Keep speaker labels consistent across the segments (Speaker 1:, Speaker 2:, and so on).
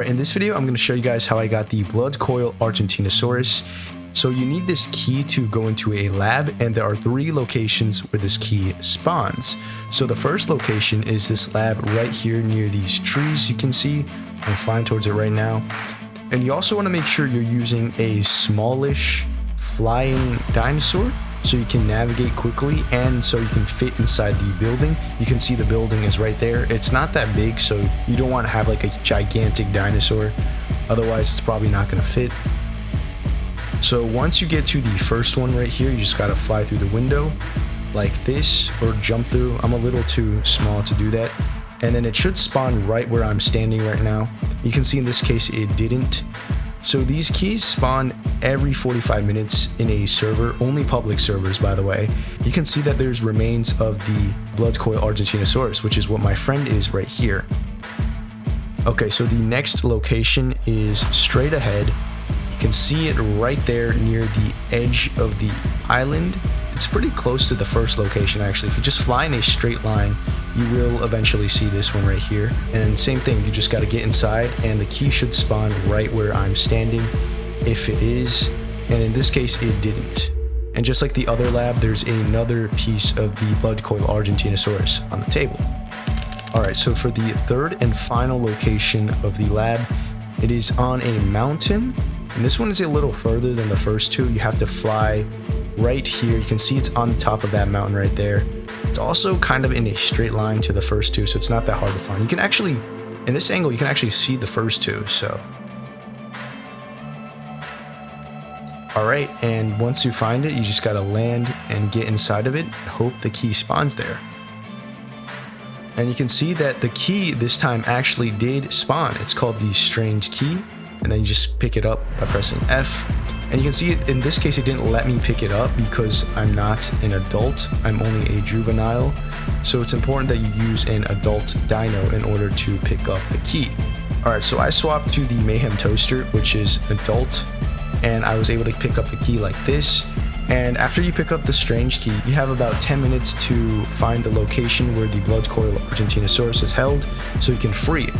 Speaker 1: in this video, I'm going to show you guys how I got the Bloodcoil Argentinosaurus. So you need this key to go into a lab, and there are 3 locations where this key spawns. So the first location is this lab right here near these trees you can see. I'm flying towards it right now. And you also want to make sure you're using a smallish flying dinosaur so you can navigate quickly and so you can fit inside the building. You can see the building is right there. It's not that big, so you don't want to have like a gigantic dinosaur. Otherwise, it's probably not going to fit. So once you get to the first one right here, you just got to fly through the window like this or jump through. I'm a little too small to do that. And then it should spawn right where I'm standing right now. You can see in this case it didn't. So these keys spawn every 45 minutes in a server, only public servers by the way. You can see that there's remains of the Bloodcoil Argentinosaurus, which is what my friend is right here. Okay, so the next location is straight ahead. You can see it right there near the edge of the island. It's pretty close to the first location actually. If you just fly in a straight line, you will eventually see this one right here. And same thing, you just got to get inside and the key should spawn right where I'm standing if it is. And in this case, it didn't. And just like the other lab, there's another piece of the Bloodcoil Argentinosaurus on the table. Alright, so for the third and final location of the lab, it is on a mountain. And this one is a little further than the first 2. You have to fly right here. You can see it's on the top of that mountain right there. It's also kind of in a straight line to the first 2, so it's not that hard to find. You can actually, in this angle, you can actually see the first 2, so. Alright, and once you find it, you just gotta land and get inside of it and hope the key spawns there. And you can see that the key this time actually did spawn. It's called the strange key, and then you just pick it up by pressing F. And you can see it, in this case it didn't let me pick it up because I'm not an adult, I'm only a juvenile. So it's important that you use an adult dino in order to pick up the key. Alright, so I swapped to the Mayhem Toaster, which is adult, and I was able to pick up the key like this. And after you pick up the strange key, you have about 10 minutes to find the location where the Bloodcoil Argentinosaurus is held so you can free it.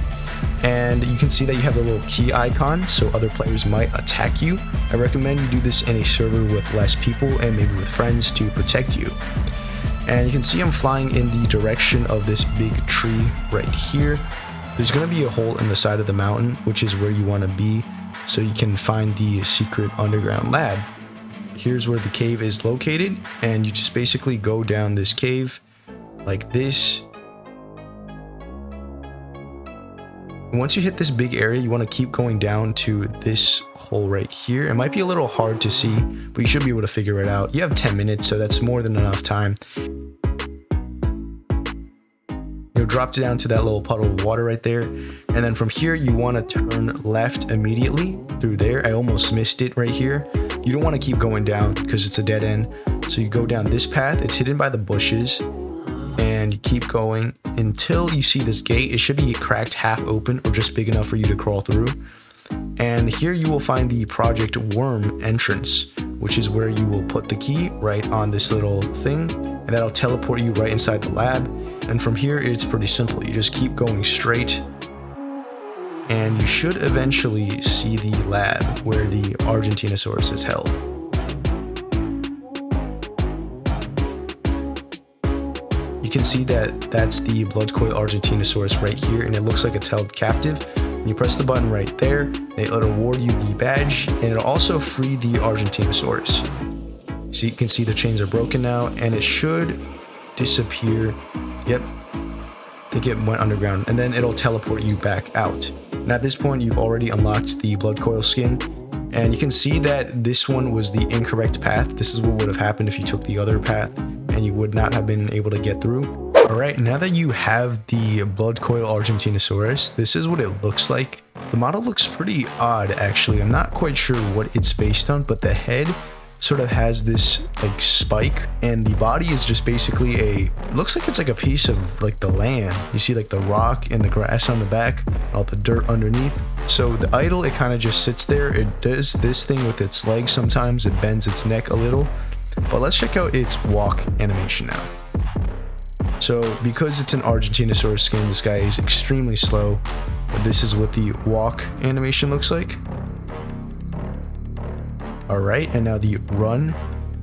Speaker 1: And you can see that you have a little key icon, so other players might attack you. I recommend you do this in a server with less people and maybe with friends to protect you. And you can see I'm flying in the direction of this big tree right here. There's going to be a hole in the side of the mountain, which is where you want to be, so you can find the secret underground lab. Here's where the cave is located, and you just basically go down this cave like this. Once you hit this big area, you want to keep going down to this hole right here. It might be a little hard to see, but you should be able to figure it out. You have 10 minutes, so that's more than enough time. You'll drop down to that little puddle of water right there. And then from here, you want to turn left immediately through there. I almost missed it right here. You don't want to keep going down because it's a dead end. So you go down this path. It's hidden by the bushes. And you keep going until you see this gate. It should be cracked half open or just big enough for you to crawl through. And here you will find the Project Worm entrance, which is where you will put the key right on this little thing, and that'll teleport you right inside the lab. And from here, it's pretty simple. You just keep going straight, and you should eventually see the lab where the Argentinosaurus is held. You can see that that's the Bloodcoil Argentinosaurus right here, and it looks like it's held captive. And you press the button right there, and it'll award you the badge, and it'll also free the Argentinosaurus. So you can see the chains are broken now, and it should disappear. Yep, I think it went underground, and then it'll teleport you back out. And at this point, you've already unlocked the Bloodcoil skin, and you can see that this one was the incorrect path. This is what would have happened if you took the other path, and you would not have been able to get through. Alright, now that you have the Bloodcoil Argentinosaurus, this is what it looks like. The model looks pretty odd actually. I'm not quite sure what it's based on, but the head sort of has this like spike, and the body is just basically it looks like it's like a piece of like the land. You see like the rock and the grass on the back, all the dirt underneath. So the idol, it kind of just sits there. It does this thing with its legs sometimes. It bends its neck a little. But let's check out its walk animation now. So because it's an Argentinosaurus skin, this guy is extremely slow. this is what the walk animation looks like. Alright, and now the run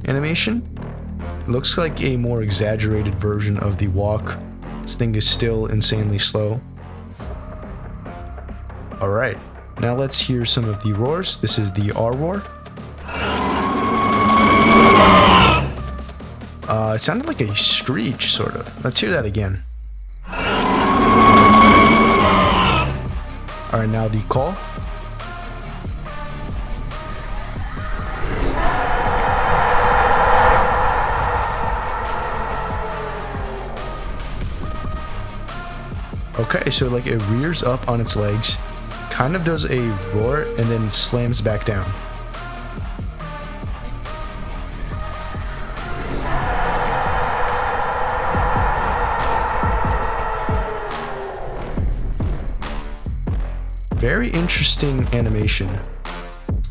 Speaker 1: animation. It looks like a more exaggerated version of the walk. This thing is still insanely slow. Alright, now let's hear some of the roars. This is the R roar. It sounded like a screech, sort of. Let's hear that again. Alright, now the call. Okay, so like it rears up on its legs, kind of does a roar, and then slams back down. Very interesting animation.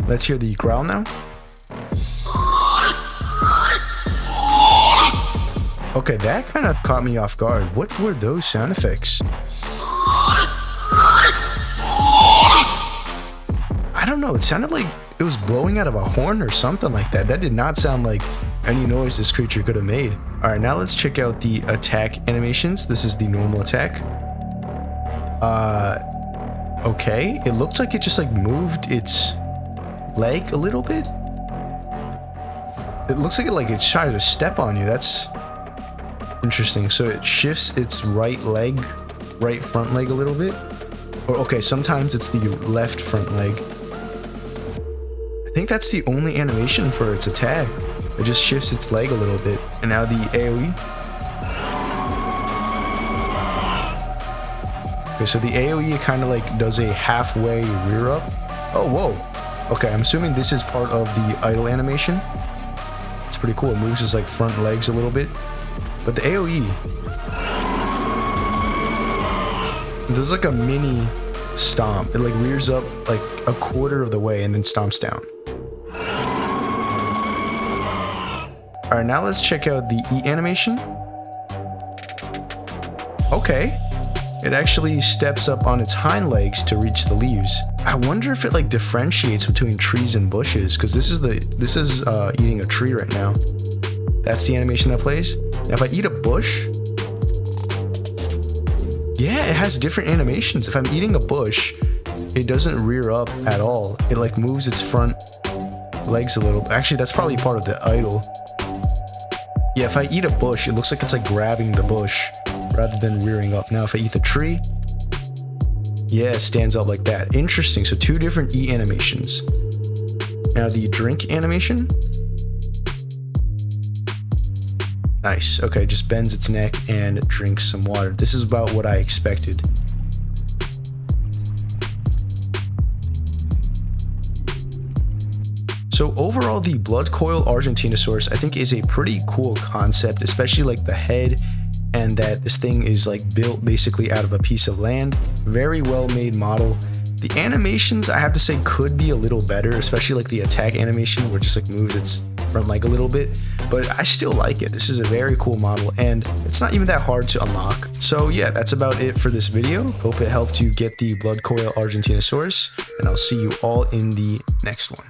Speaker 1: Let's hear the growl now. Okay, that kind of caught me off guard. What were those sound effects? I don't know, it sounded like it was blowing out of a horn or something like that. That did not sound like any noise this creature could have made. Alright, now let's check out the attack animations. This is the normal attack. Okay, it looks like it just like moved its leg a little bit. It looks like it tried to step on you. That's interesting. So it shifts its right front leg a little bit. Or okay, sometimes it's the left front leg. I think that's the only animation for its attack. It just shifts its leg a little bit. And now the AoE. Okay, so the AoE kind of like does a halfway rear up. Oh, whoa. Okay, I'm assuming this is part of the idle animation. It's pretty cool. It moves its like front legs a little bit. But the AoE, there's like a mini stomp. It like rears up like a quarter of the way and then stomps down. Alright, now let's check out the E animation. Okay. It actually steps up on its hind legs to reach the leaves. I wonder if it like differentiates between trees and bushes, because this is eating a tree right now. That's the animation that plays. Now if I eat a bush, yeah, it has different animations. If I'm eating a bush, it doesn't rear up at all. It like moves its front legs a little. Actually, that's probably part of the idle. Yeah, if I eat a bush, it looks like it's like grabbing the bush rather than rearing up. Now if I eat the tree, yeah, it stands up like that. Interesting. So two different E animations. Now the drink animation. Nice. Okay, just bends its neck and drinks some water. This is about what I expected. So overall, the Bloodcoil Argentinosaurus I think is a pretty cool concept, especially like the head and that this thing is like built basically out of a piece of land. Very well made model. The animations I have to say could be a little better, especially like the attack animation where it just like moves its front leg a little bit, but I still like it. This is a very cool model and it's not even that hard to unlock. So yeah, that's about it for this video. Hope it helped you get the Bloodcoil Argentinosaurus, and I'll see you all in the next one.